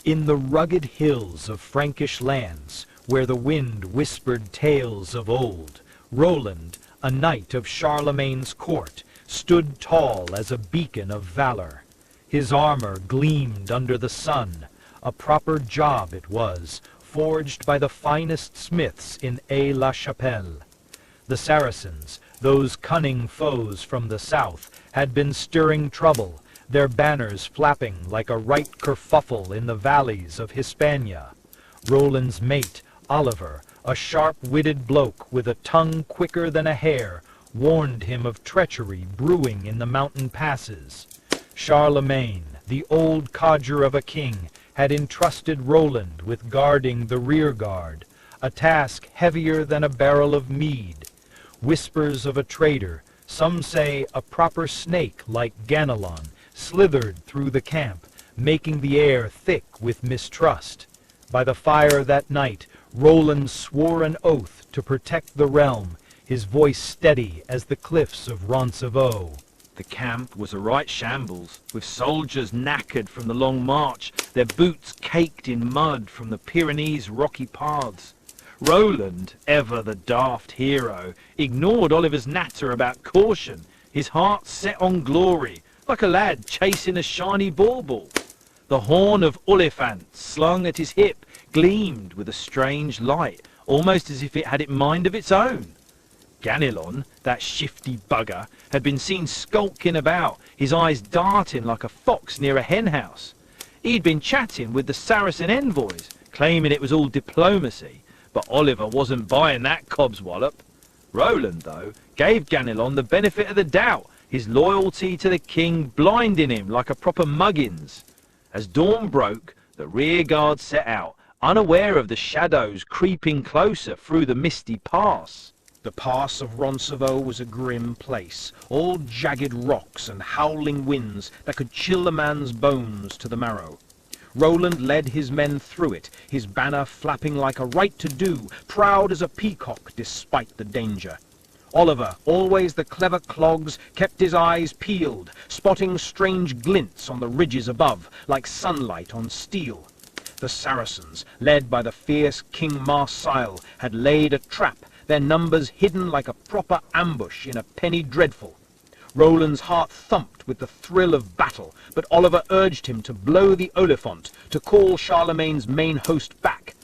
In the rugged hills of Frankish lands, where the wind whispered tales of old, Roland, a knight of Charlemagne's court, stood tall as a beacon of valor. His armor gleamed under the sun. A proper job it was, forged by the finest smiths in Aix-la-Chapelle. The Saracens, those cunning foes from the south, had been stirring trouble, their banners flapping like a right kerfuffle in the valleys of Hispania. Roland's mate, Oliver, a sharp-witted bloke with a tongue quicker than a hare, warned him of treachery brewing in the mountain passes. Charlemagne, the old codger of a king, had entrusted Roland with guarding the rear guard, a task heavier than a barrel of mead. Whispers of a traitor, some say a proper snake like Ganelon, slithered through the camp, making the air thick with mistrust. By the fire that night, Roland swore an oath to protect the realm, his voice steady as the cliffs of Roncevaux. The camp was a right shambles, with soldiers knackered from the long march, their boots caked in mud from the Pyrenees' rocky paths. Roland, ever the daft hero, ignored Oliver's natter about caution, his heart set on glory, like a lad chasing a shiny bauble. The horn of Oliphant, slung at his hip, gleamed with a strange light, almost as if it had a mind of its own. Ganelon, that shifty bugger, had been seen skulking about, his eyes darting like a fox near a henhouse. He'd been chatting with the Saracen envoys, claiming it was all diplomacy, but Oliver wasn't buying that cob's wallop. Roland, though, gave Ganelon the benefit of the doubt, his loyalty to the king blinding him like a proper Muggins. As dawn broke, the rear guard set out, unaware of the shadows creeping closer through the misty pass. The pass of Roncevaux was a grim place, all jagged rocks and howling winds that could chill a man's bones to the marrow. Roland led his men through it, his banner flapping like a right-to-do, proud as a peacock despite the danger. Oliver, always the clever clogs, kept his eyes peeled, spotting strange glints on the ridges above, like sunlight on steel. The Saracens, led by the fierce King Marsil, had laid a trap, their numbers hidden like a proper ambush in a penny dreadful. Roland's heart thumped with the thrill of battle, but Oliver urged him to blow the Oliphant, to call Charlemagne's main host back.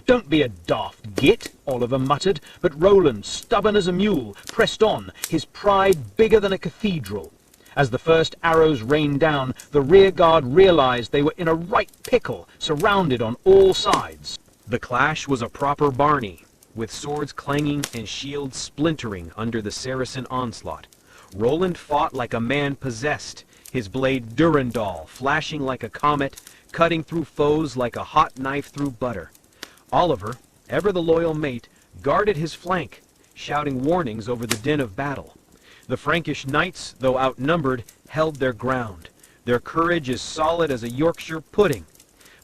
"Don't be a daft git," Oliver muttered, but Roland, stubborn as a mule, pressed on, his pride bigger than a cathedral. As the first arrows rained down, the rear guard realized they were in a right pickle, surrounded on all sides. The clash was a proper Barney, with swords clanging and shields splintering under the Saracen onslaught. Roland fought like a man possessed, his blade Durandal flashing like a comet, cutting through foes like a hot knife through butter. Oliver, ever the loyal mate, guarded his flank, shouting warnings over the din of battle. The Frankish knights, though outnumbered, held their ground, their courage as solid as a Yorkshire pudding.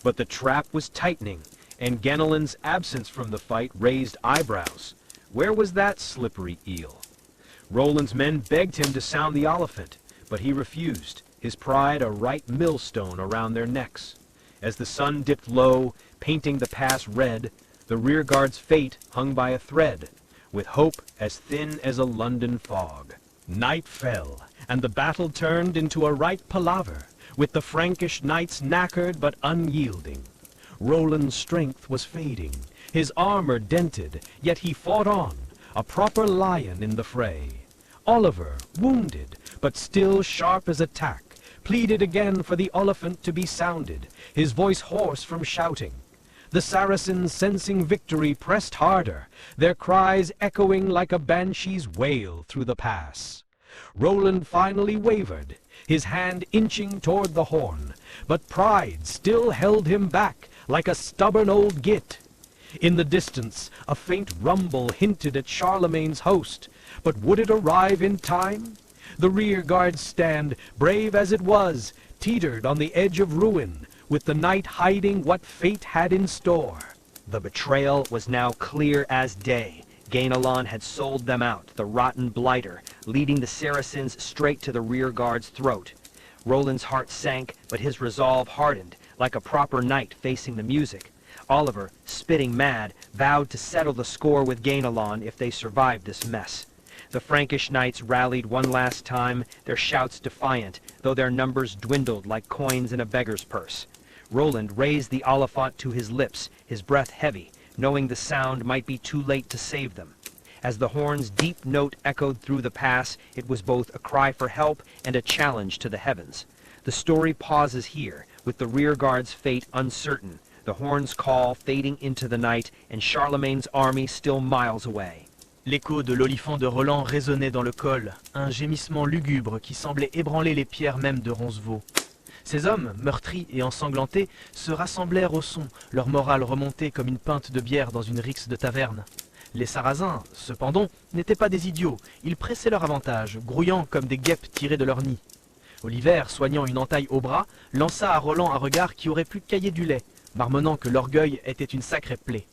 But the trap was tightening, and Ganelon's absence from the fight raised eyebrows. Where was that slippery eel? Roland's men begged him to sound the Oliphant, but he refused, his pride a right millstone around their necks. As the sun dipped low, painting the pass red, the rearguard's fate hung by a thread, with hope as thin as a London fog. Night fell, and the battle turned into a right palaver, with the Frankish knights knackered but unyielding. Roland's strength was fading, his armor dented, yet he fought on, a proper lion in the fray. Oliver, wounded, but still sharp as a tack, pleaded again for the Oliphant to be sounded, his voice hoarse from shouting. The Saracens, sensing victory, pressed harder, their cries echoing like a banshee's wail through the pass. Roland finally wavered, his hand inching toward the horn, but pride still held him back like a stubborn old git. In the distance, a faint rumble hinted at Charlemagne's host, but would it arrive in time? The rear guard's stand, brave as it was, teetered on the edge of ruin, with the night hiding what fate had in store. The betrayal was now clear as day. Ganelon had sold them out, the rotten blighter, leading the Saracens straight to the rear guard's throat. Roland's heart sank, but his resolve hardened. like a proper knight facing the music. Oliver, spitting mad, vowed to settle the score with Ganelon if they survived this mess. The Frankish knights rallied one last time, their shouts defiant, though their numbers dwindled like coins in a beggar's purse. Roland raised the Oliphant to his lips, his breath heavy, knowing the sound might be too late to save them. As the horn's deep note echoed through the pass, it was both a cry for help and a challenge to the heavens. The story pauses here, with the rearguard's fate uncertain, the horn's call fading into the night, and Charlemagne's army still miles away. L'écho de l'olifant de Roland résonnait dans le col, un gémissement lugubre qui semblait ébranler les pierres mêmes de Roncevaux. Ces hommes, meurtris et ensanglantés, se rassemblèrent au son, leur morale remontée comme une pinte de bière dans une rixe de taverne. Les Sarrasins, cependant, n'étaient pas des idiots, ils pressaient leur avantage, grouillant comme des guêpes tirées de leur nid. Oliver, soignant une entaille au bras, lança à Roland un regard qui aurait pu cailler du lait, marmonnant que l'orgueil était une sacrée plaie.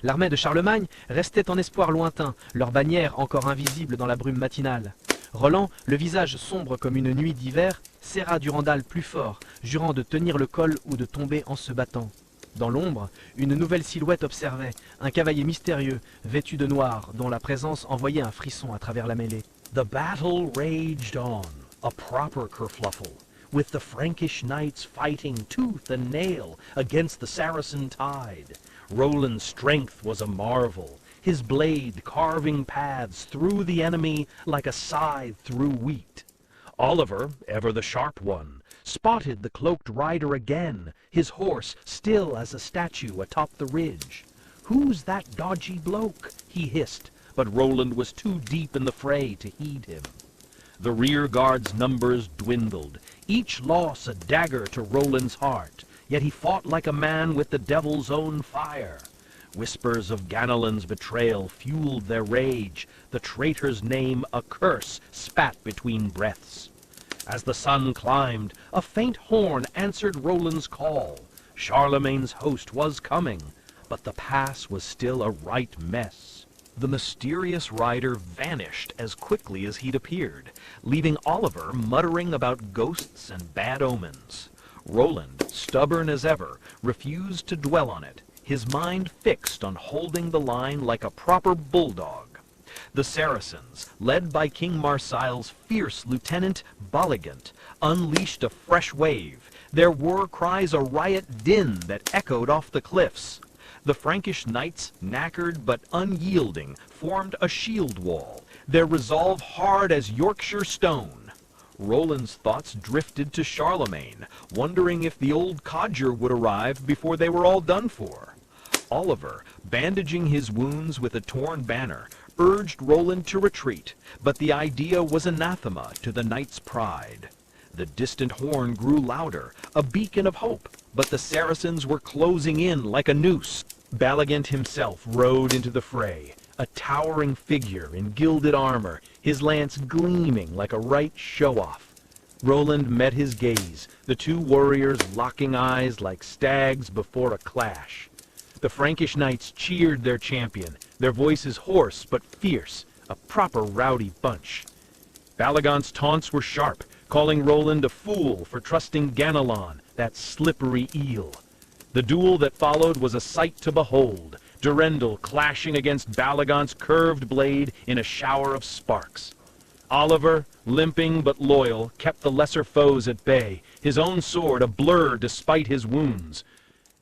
L'armée de Charlemagne restait en espoir lointain, leur bannière encore invisible dans la brume matinale. Roland, le visage sombre comme une nuit d'hiver, serra Durandal plus fort, jurant de tenir le col ou de tomber en se battant. Dans l'ombre, une nouvelle silhouette observait, un cavalier mystérieux, vêtu de noir, dont la présence envoyait un frisson à travers la mêlée. The battle raged on, a proper kerfluffle, with the Frankish knights fighting tooth and nail against the Saracen tide. Roland's strength was a marvel, his blade carving paths through the enemy like a scythe through wheat. Oliver, ever the sharp one, spotted the cloaked rider again, his horse still as a statue atop the ridge. "Who's that dodgy bloke?" he hissed, but Roland was too deep in the fray to heed him. The rear guard's numbers dwindled, each loss a dagger to Roland's heart, yet he fought like a man with the devil's own fire. Whispers of Ganelon's betrayal fueled their rage, the traitor's name a curse spat between breaths. As the sun climbed, a faint horn answered Roland's call. Charlemagne's host was coming, but the pass was still a right mess. The mysterious rider vanished as quickly as he'd appeared, leaving Oliver muttering about ghosts and bad omens. Roland, stubborn as ever, refused to dwell on it, his mind fixed on holding the line like a proper bulldog. The Saracens, led by King Marsile's fierce lieutenant Balligant, unleashed a fresh wave, their war cries a riot din that echoed off the cliffs. The Frankish knights, knackered but unyielding, formed a shield wall, their resolve hard as Yorkshire stone. Roland's thoughts drifted to Charlemagne, wondering if the old codger would arrive before they were all done for. Oliver, bandaging his wounds with a torn banner, urged Roland to retreat, but the idea was anathema to the knight's pride. The distant horn grew louder, a beacon of hope, but the Saracens were closing in like a noose. Balligant himself rode into the fray, a towering figure in gilded armor, his lance gleaming like a right show-off. Roland met his gaze, the two warriors locking eyes like stags before a clash. The Frankish knights cheered their champion, their voices hoarse but fierce, a proper rowdy bunch. Balligant's taunts were sharp, calling Roland a fool for trusting Ganelon, that slippery eel. The duel that followed was a sight to behold, Durendal clashing against Balligant's curved blade in a shower of sparks. Oliver, limping but loyal, kept the lesser foes at bay, his own sword a blur despite his wounds.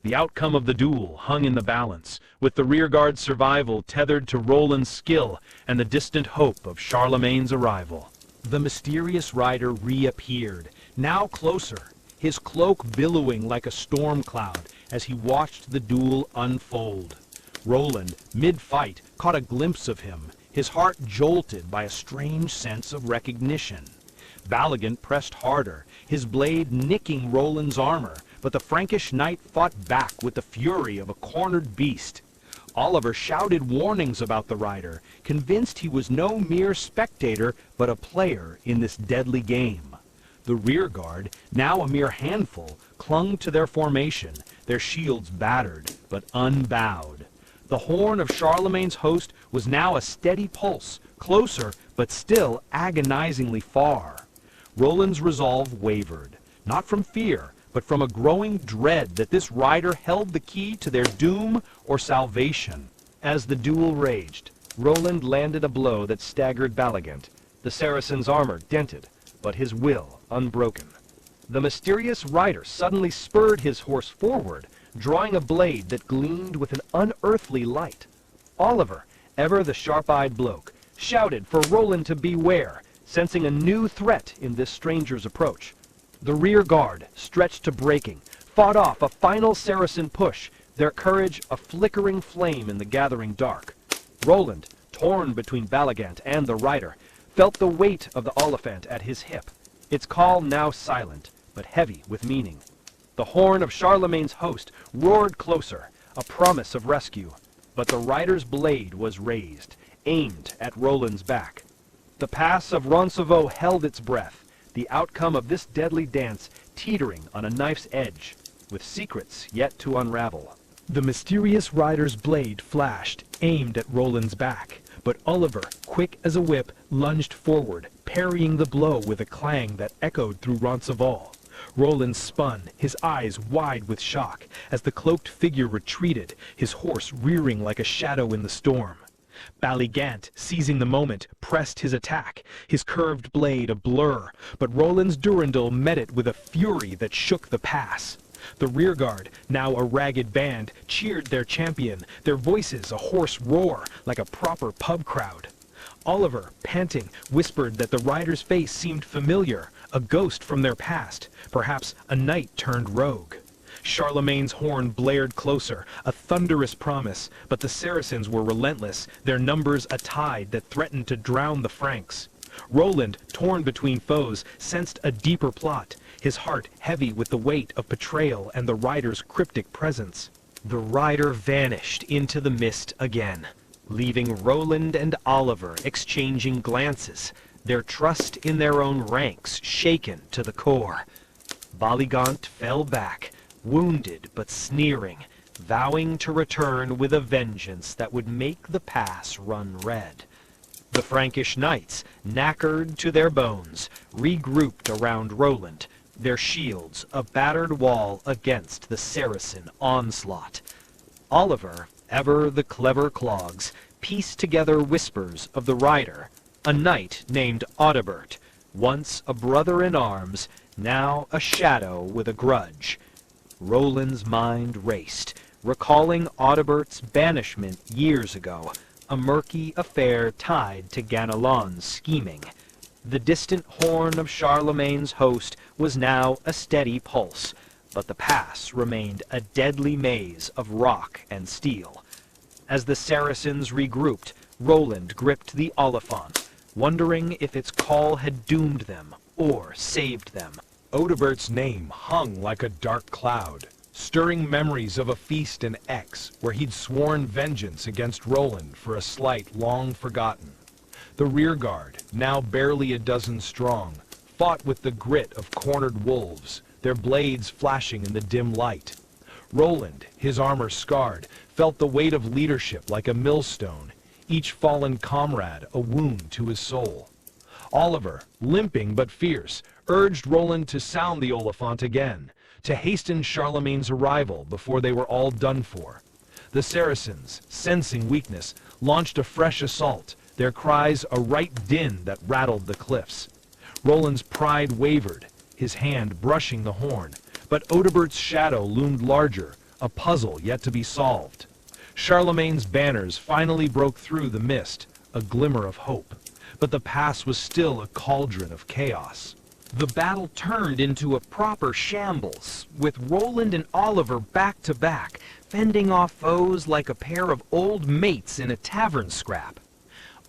The outcome of the duel hung in the balance, with the rearguard's survival tethered to Roland's skill and the distant hope of Charlemagne's arrival. The mysterious rider reappeared, now closer, his cloak billowing like a storm cloud as he watched the duel unfold. Roland, mid-fight, caught a glimpse of him, his heart jolted by a strange sense of recognition. Balligant pressed harder, his blade nicking Roland's armor, but the Frankish knight fought back with the fury of a cornered beast. Oliver shouted warnings about the rider, convinced he was no mere spectator, but a player in this deadly game. The rearguard, now a mere handful, clung to their formation, their shields battered, but unbowed. The horn of Charlemagne's host was now a steady pulse, closer, but still agonizingly far. Roland's resolve wavered, not from fear, but from a growing dread that this rider held the key to their doom or salvation. As the duel raged, Roland landed a blow that staggered Balligant, the Saracen's armor dented, but his will unbroken. The mysterious rider suddenly spurred his horse forward, drawing a blade that gleamed with an unearthly light. Oliver, ever the sharp-eyed bloke, shouted for Roland to beware, sensing a new threat in this stranger's approach. The rear guard, stretched to breaking, fought off a final Saracen push, their courage a flickering flame in the gathering dark. Roland, torn between Balligant and the rider, felt the weight of the Oliphant at his hip, its call now silent, but heavy with meaning. The horn of Charlemagne's host roared closer, a promise of rescue, but the rider's blade was raised, aimed at Roland's back. The pass of Roncevaux held its breath, the outcome of this deadly dance teetering on a knife's edge, with secrets yet to unravel. The mysterious rider's blade flashed, aimed at Roland's back, but Oliver, quick as a whip, lunged forward, parrying the blow with a clang that echoed through Roncevaux. Roland spun, his eyes wide with shock, as the cloaked figure retreated, his horse rearing like a shadow in the storm. Balligant, seizing the moment, pressed his attack, his curved blade a blur, but Roland's Durandal met it with a fury that shook the pass. The rearguard, now a ragged band, cheered their champion, their voices a hoarse roar like a proper pub crowd. Oliver, panting, whispered that the rider's face seemed familiar, a ghost from their past, perhaps a knight turned rogue. Charlemagne's horn blared closer, a thunderous promise, but the Saracens were relentless, their numbers a tide that threatened to drown the Franks. Roland, torn between foes, sensed a deeper plot, his heart heavy with the weight of betrayal and the rider's cryptic presence. The rider vanished into the mist again, leaving Roland and Oliver exchanging glances, their trust in their own ranks shaken to the core. Balligant fell back, wounded but sneering, vowing to return with a vengeance that would make the pass run red. The Frankish knights, knackered to their bones, regrouped around Roland, their shields a battered wall against the Saracen onslaught. Oliver, ever the clever clogs, pieced together whispers of the rider, a knight named Audibert, once a brother in arms, now a shadow with a grudge. Roland's mind raced, recalling Audibert's banishment years ago, a murky affair tied to Ganelon's scheming. The distant horn of Charlemagne's host was now a steady pulse, but the pass remained a deadly maze of rock and steel. As the Saracens regrouped, Roland gripped the Oliphant, wondering if its call had doomed them or saved them. Audibert's name hung like a dark cloud, stirring memories of a feast in Aix where he'd sworn vengeance against Roland for a slight long forgotten. The rearguard, now barely a dozen strong, fought with the grit of cornered wolves, their blades flashing in the dim light. Roland, his armor scarred, felt the weight of leadership like a millstone, each fallen comrade a wound to his soul. Oliver, limping but fierce, urged Roland to sound the Oliphant again, to hasten Charlemagne's arrival before they were all done for. The Saracens, sensing weakness, launched a fresh assault, their cries a right din that rattled the cliffs. Roland's pride wavered, his hand brushing the horn, but Audibert's shadow loomed larger, a puzzle yet to be solved. Charlemagne's banners finally broke through the mist, a glimmer of hope, but the pass was still a cauldron of chaos. The battle turned into a proper shambles, with Roland and Oliver back to back, fending off foes like a pair of old mates in a tavern scrap.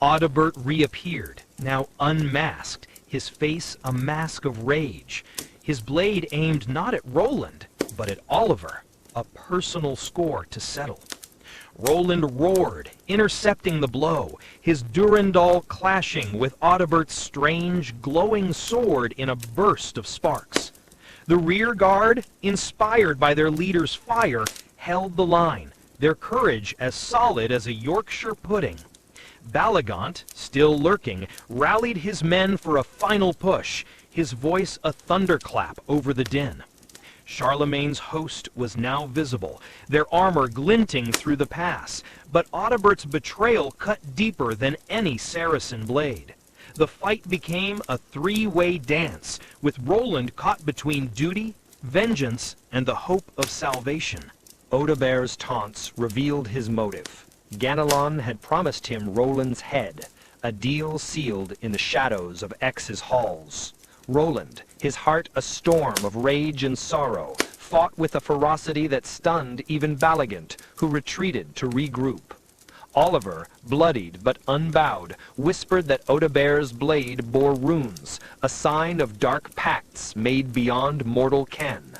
Audibert reappeared, now unmasked, his face a mask of rage, his blade aimed not at Roland, but at Oliver, a personal score to settle. Roland roared, intercepting the blow, his Durandal clashing with Audibert's strange, glowing sword in a burst of sparks. The rear guard, inspired by their leader's fire, held the line, their courage as solid as a Yorkshire pudding. Balligant, still lurking, rallied his men for a final push, his voice a thunderclap over the din. Charlemagne's host was now visible, their armor glinting through the pass, but Audebert's betrayal cut deeper than any Saracen blade. The fight became a three-way dance, with Roland caught between duty, vengeance, and the hope of salvation. Audebert's taunts revealed his motive. Ganelon had promised him Roland's head, a deal sealed in the shadows of Aix's halls. Roland, his heart a storm of rage and sorrow, fought with a ferocity that stunned even Balagant, who retreated to regroup. Oliver, bloodied but unbowed, whispered that Audebert's blade bore runes, a sign of dark pacts made beyond mortal ken.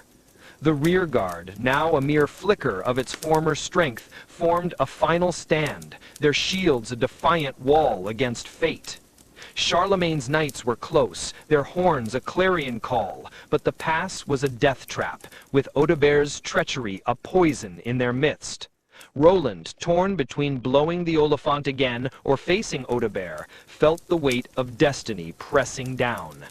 The rearguard, now a mere flicker of its former strength, formed a final stand, their shields a defiant wall against fate. Charlemagne's knights were close, their horns a clarion call, but the pass was a death trap, with Audebert's treachery a poison in their midst. Roland, torn between blowing the Oliphant again or facing Audebert, felt the weight of destiny pressing down.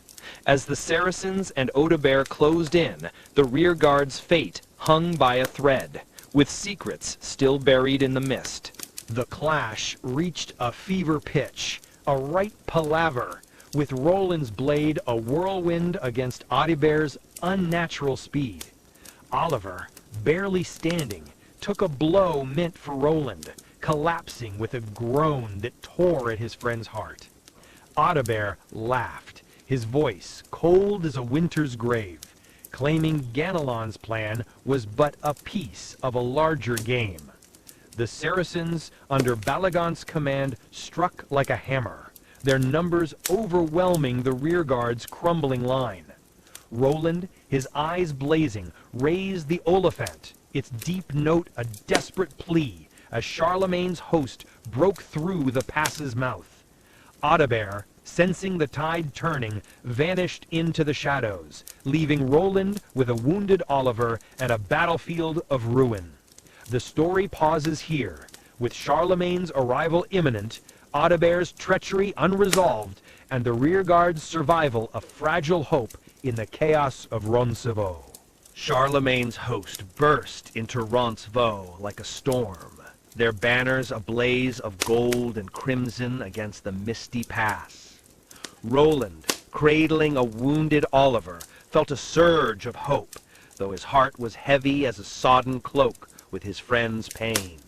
As the Saracens and Audebert closed in, the rearguard's fate hung by a thread, with secrets still buried in the mist. The clash reached a fever pitch, a right palaver, with Roland's blade a whirlwind against Audebert's unnatural speed. Oliver, barely standing, took a blow meant for Roland, collapsing with a groan that tore at his friend's heart. Audebert laughed, his voice cold as a winter's grave, claiming Ganelon's plan was but a piece of a larger game. The Saracens, under Balagant's command, struck like a hammer, their numbers overwhelming the rearguard's crumbling line. Roland, his eyes blazing, raised the Oliphant, its deep note a desperate plea, as Charlemagne's host broke through the pass's mouth. Audebert, sensing the tide turning, vanished into the shadows, leaving Roland with a wounded Oliver and a battlefield of ruin. The story pauses here, with Charlemagne's arrival imminent, Audebert's treachery unresolved, and the rearguard's survival a fragile hope in the chaos of Roncevaux. Charlemagne's host burst into Roncevaux like a storm, their banners a blaze of gold and crimson against the misty pass. Roland, cradling a wounded Oliver, felt a surge of hope, though his heart was heavy as a sodden cloak with his friend's pain.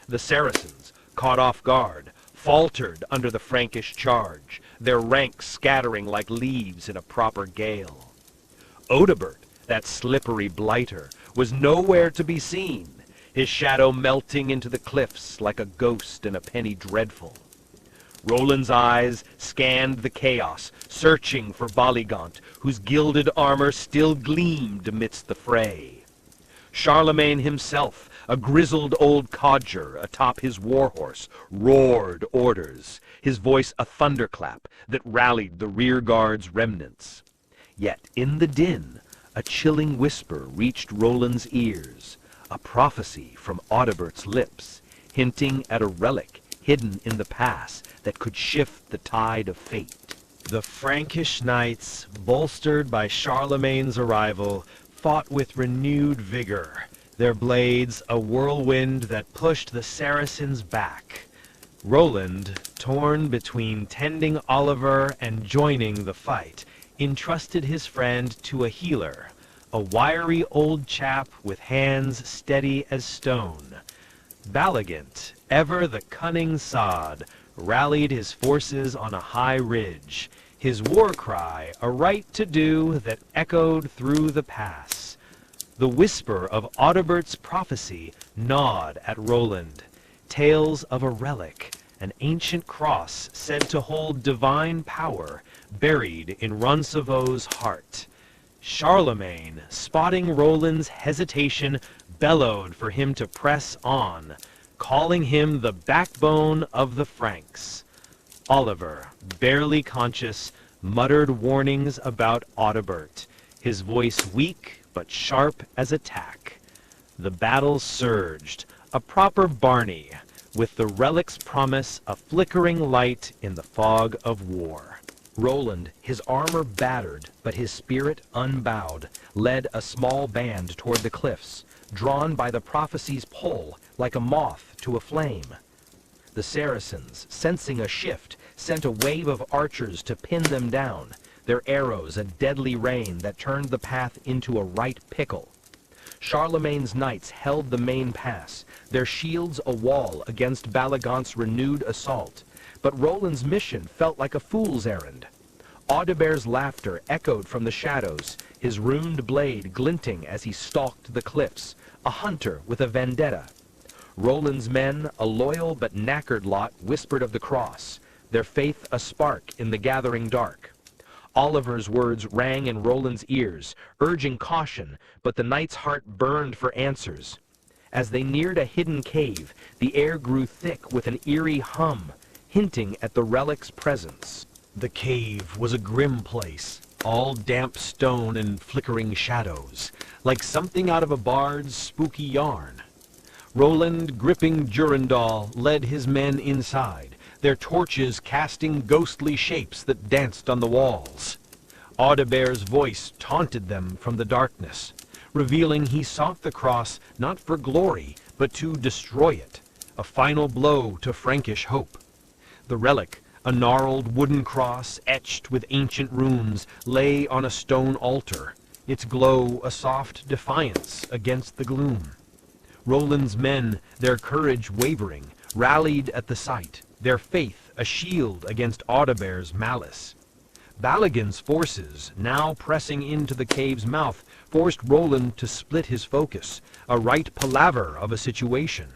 The Saracens, caught off guard, faltered under the Frankish charge, their ranks scattering like leaves in a proper gale. Audebert, that slippery blighter, was nowhere to be seen, his shadow melting into the cliffs like a ghost in a penny dreadful. Roland's eyes scanned the chaos, searching for Balagant, whose gilded armor still gleamed amidst the fray. Charlemagne himself, a grizzled old codger atop his warhorse, roared orders, his voice a thunderclap that rallied the rearguard's remnants. Yet in the din, a chilling whisper reached Roland's ears, a prophecy from Audebert's lips, hinting at a relic hidden in the pass that could shift the tide of fate. The Frankish knights, bolstered by Charlemagne's arrival, fought with renewed vigor, their blades a whirlwind that pushed the Saracens back. Roland, torn between tending Oliver and joining the fight, entrusted his friend to a healer, a wiry old chap with hands steady as stone. Balagant, ever the cunning sod, rallied his forces on a high ridge, his war cry a right to do that echoed through the pass. The whisper of Audebert's prophecy gnawed at Roland, tales of a relic, an ancient cross said to hold divine power, buried in Roncevaux's heart. Charlemagne, spotting Roland's hesitation, bellowed for him to press on, calling him the backbone of the Franks. Oliver, barely conscious, muttered warnings about Audebert, his voice weak but sharp as a tack. The battle surged, a proper Barney, with the relic's promise a flickering light in the fog of war. Roland, his armor battered, but his spirit unbowed, led a small band toward the cliffs, drawn by the prophecy's pull like a moth to a flame. The Saracens, sensing a shift, sent a wave of archers to pin them down, their arrows a deadly rain that turned the path into a right pickle. Charlemagne's knights held the main pass, their shields a wall against Balaguant's renewed assault, but Roland's mission felt like a fool's errand. Audebert's laughter echoed from the shadows, his runed blade glinting as he stalked the cliffs, a hunter with a vendetta. Roland's men, a loyal but knackered lot, whispered of the cross, their faith a spark in the gathering dark. Oliver's words rang in Roland's ears, urging caution, but the knight's heart burned for answers. As they neared a hidden cave, the air grew thick with an eerie hum, hinting at the relic's presence. The cave was a grim place, all damp stone and flickering shadows, like something out of a bard's spooky yarn. Roland, gripping Durendal, led his men inside, their torches casting ghostly shapes that danced on the walls. Audebert's voice taunted them from the darkness, revealing he sought the cross not for glory, but to destroy it, a final blow to Frankish hope. The relic, a gnarled wooden cross etched with ancient runes, lay on a stone altar, its glow a soft defiance against the gloom. Roland's men, their courage wavering, rallied at the sight, their faith a shield against Audebert's malice. Balaguant's forces, now pressing into the cave's mouth, forced Roland to split his focus, a right palaver of a situation.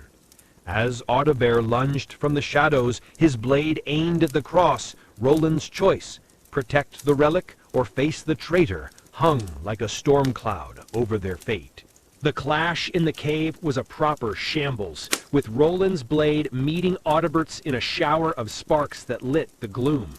As Audebert lunged from the shadows, his blade aimed at the cross, Roland's choice, protect the relic or face the traitor, hung like a storm cloud over their fate. The clash in the cave was a proper shambles, with Roland's blade meeting Audebert's in a shower of sparks that lit the gloom.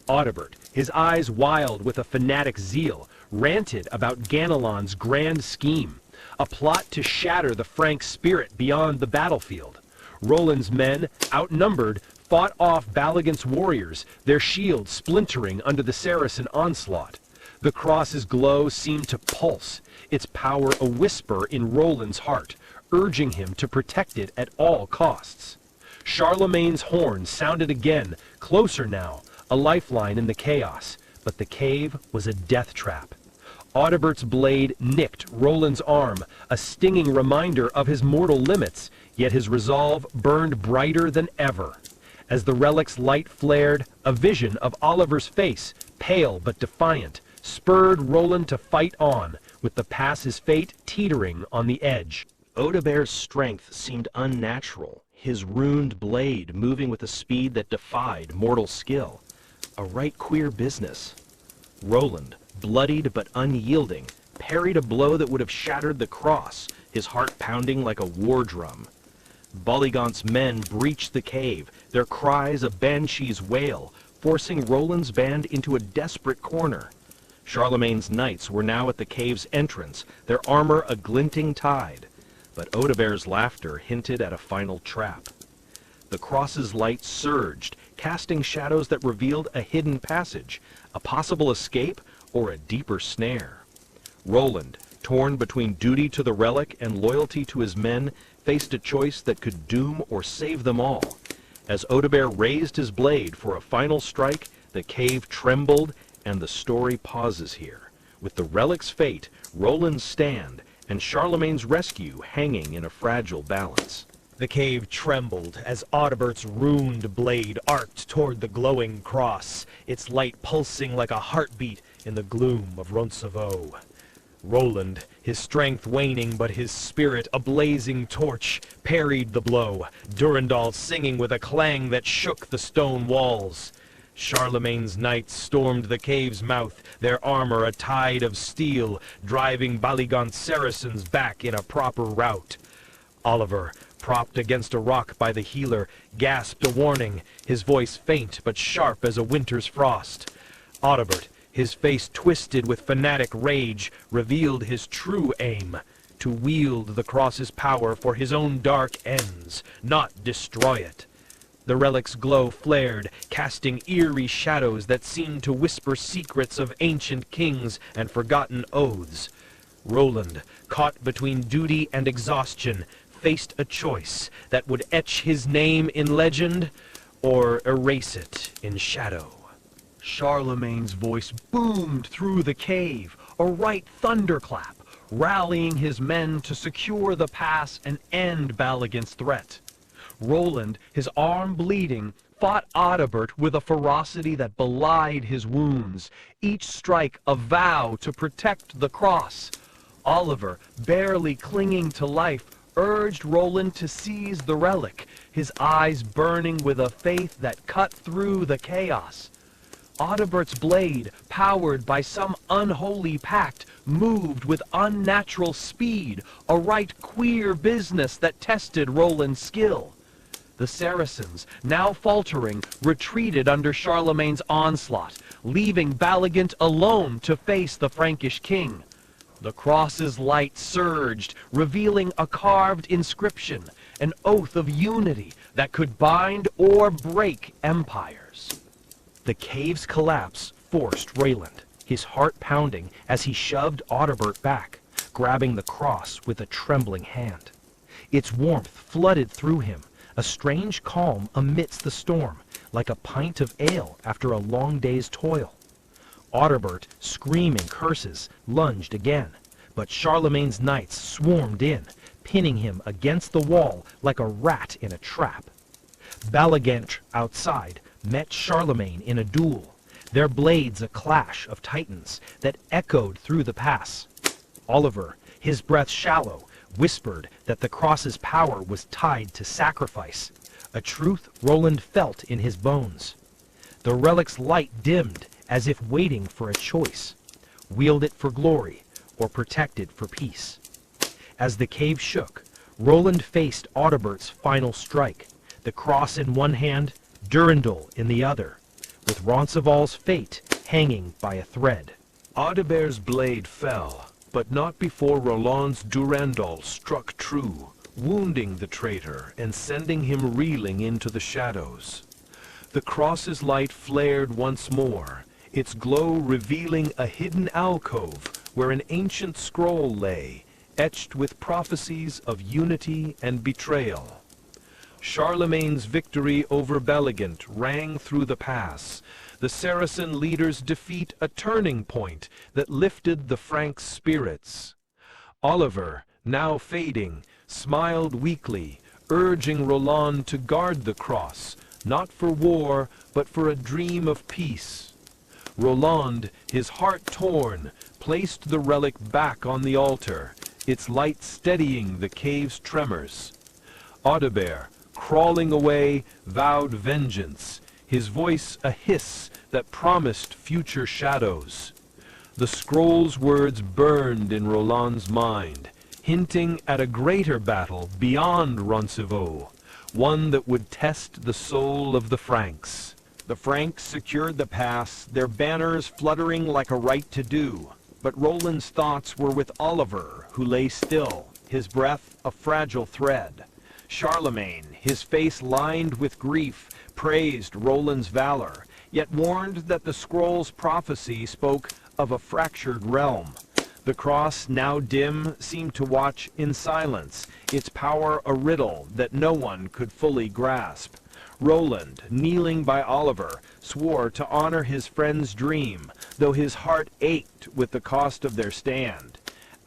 Audebert, his eyes wild with a fanatic zeal, ranted about Ganelon's grand scheme, a plot to shatter the Frank spirit beyond the battlefield. Roland's men, outnumbered, fought off Balaguant's warriors, their shields splintering under the Saracen onslaught. The cross's glow seemed to pulse, its power a whisper in Roland's heart, urging him to protect it at all costs. Charlemagne's horn sounded again, closer now, a lifeline in the chaos, but the cave was a death trap. Audebert's blade nicked Roland's arm, a stinging reminder of his mortal limits, yet his resolve burned brighter than ever. As the relic's light flared, a vision of Oliver's face, pale but defiant, spurred Roland to fight on, with the pass's fate teetering on the edge. Audebert's strength seemed unnatural, his runed blade moving with a speed that defied mortal skill. A right queer business. Roland, bloodied but unyielding, parried a blow that would have shattered the cross, his heart pounding like a war drum. Balaguant's men breached the cave, their cries a banshee's wail, forcing Roland's band into a desperate corner. Charlemagne's knights were now at the cave's entrance, their armor a glinting tide, but Audebert's laughter hinted at a final trap. The cross's light surged, casting shadows that revealed a hidden passage, a possible escape, or a deeper snare. Roland, torn between duty to the relic and loyalty to his men, faced a choice that could doom or save them all. As Audebert raised his blade for a final strike, the cave trembled, and the story pauses here, with the relic's fate, Roland's stand, and Charlemagne's rescue hanging in a fragile balance. The cave trembled as Audebert's ruined blade arced toward the glowing cross, its light pulsing like a heartbeat in the gloom of Roncevaux. Roland, his strength waning but his spirit a blazing torch, parried the blow, Durendal singing with a clang that shook the stone walls. Charlemagne's knights stormed the cave's mouth, their armor a tide of steel, driving Balaguant's Saracens back in a proper rout. Oliver, propped against a rock by the healer, gasped a warning, his voice faint but sharp as a winter's frost. Audebert, his face twisted with fanatic rage, revealed his true aim, to wield the cross's power for his own dark ends, not destroy it. The relic's glow flared, casting eerie shadows that seemed to whisper secrets of ancient kings and forgotten oaths. Roland, caught between duty and exhaustion, faced a choice that would etch his name in legend or erase it in shadow. Charlemagne's voice boomed through the cave, a right thunderclap, rallying his men to secure the pass and end Balaguin's threat. Roland, his arm bleeding, fought Adalbert with a ferocity that belied his wounds, each strike a vow to protect the cross. Oliver, barely clinging to life, urged Roland to seize the relic, his eyes burning with a faith that cut through the chaos. Adalbert's blade, powered by some unholy pact, moved with unnatural speed, a right queer business that tested Roland's skill. The Saracens, now faltering, retreated under Charlemagne's onslaught, leaving Balaguin alone to face the Frankish king. The cross's light surged, revealing a carved inscription, an oath of unity that could bind or break empires. The cave's collapse forced Roland, his heart pounding as he shoved Adalbert back, grabbing the cross with a trembling hand. Its warmth flooded through him, a strange calm amidst the storm, like a pint of ale after a long day's toil. Adalbert, screaming curses, lunged again, but Charlemagne's knights swarmed in, pinning him against the wall like a rat in a trap. Balaguin, outside, met Charlemagne in a duel, their blades a clash of titans that echoed through the pass. Oliver, his breath shallow, whispered that the cross's power was tied to sacrifice, a truth Roland felt in his bones. The relic's light dimmed, as if waiting for a choice: wield it for glory, or protect it for peace. As the cave shook, Roland faced Adalbert's final strike, the cross in one hand, Durendal in the other, with Roncevaux's fate hanging by a thread. Adalbert's blade fell, but not before Roland's Durendal struck true, wounding the traitor and sending him reeling into the shadows. The cross's light flared once more, its glow revealing a hidden alcove where an ancient scroll lay, etched with prophecies of unity and betrayal. Charlemagne's victory over Balaguin rang through the pass, the Saracen leader's defeat a turning point that lifted the Franks' spirits. Oliver, now fading, smiled weakly, urging Roland to guard the cross, not for war, but for a dream of peace. Roland, his heart torn, placed the relic back on the altar, its light steadying the cave's tremors. Adalbert, crawling away, vowed vengeance, his voice a hiss that promised future shadows. The scroll's words burned in Roland's mind, hinting at a greater battle beyond Roncevaux, one that would test the soul of the Franks. The Franks secured the pass, their banners fluttering like a right to do. But Roland's thoughts were with Oliver, who lay still, his breath a fragile thread. Charlemagne, his face lined with grief, praised Roland's valor, yet warned that the scroll's prophecy spoke of a fractured realm. The cross, now dim, seemed to watch in silence, its power a riddle that no one could fully grasp. Roland, kneeling by Oliver, swore to honor his friend's dream, though his heart ached with the cost of their stand.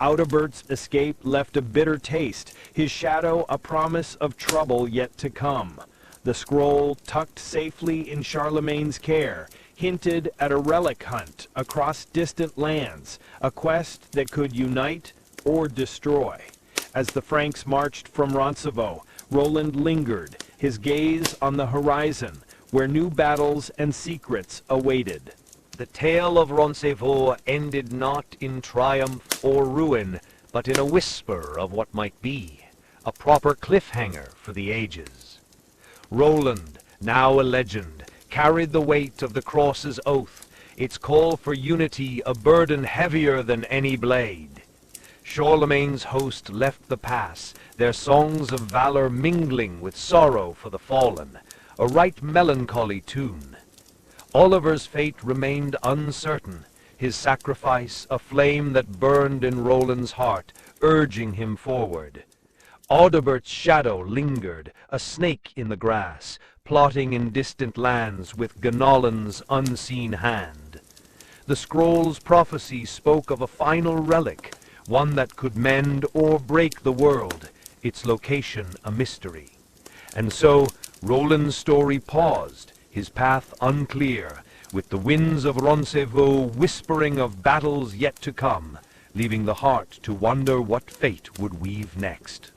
Adalbert's escape left a bitter taste, his shadow a promise of trouble yet to come. The scroll, tucked safely in Charlemagne's care, hinted at a relic hunt across distant lands, a quest that could unite or destroy. As the Franks marched from Roncevaux, Roland lingered, his gaze on the horizon, where new battles and secrets awaited. The tale of Roncevaux ended not in triumph or ruin, but in a whisper of what might be, a proper cliffhanger for the ages. Roland, now a legend, carried the weight of the cross's oath, its call for unity a burden heavier than any blade. Charlemagne's host left the pass, their songs of valor mingling with sorrow for the fallen, a right melancholy tune. Oliver's fate remained uncertain, his sacrifice a flame that burned in Roland's heart, urging him forward. Audebert's shadow lingered, a snake in the grass, plotting in distant lands with Gnolan's unseen hand. The scroll's prophecy spoke of a final relic, one that could mend or break the world, its location a mystery. And so Roland's story paused, his path unclear, with the winds of Roncevaux whispering of battles yet to come, leaving the heart to wonder what fate would weave next.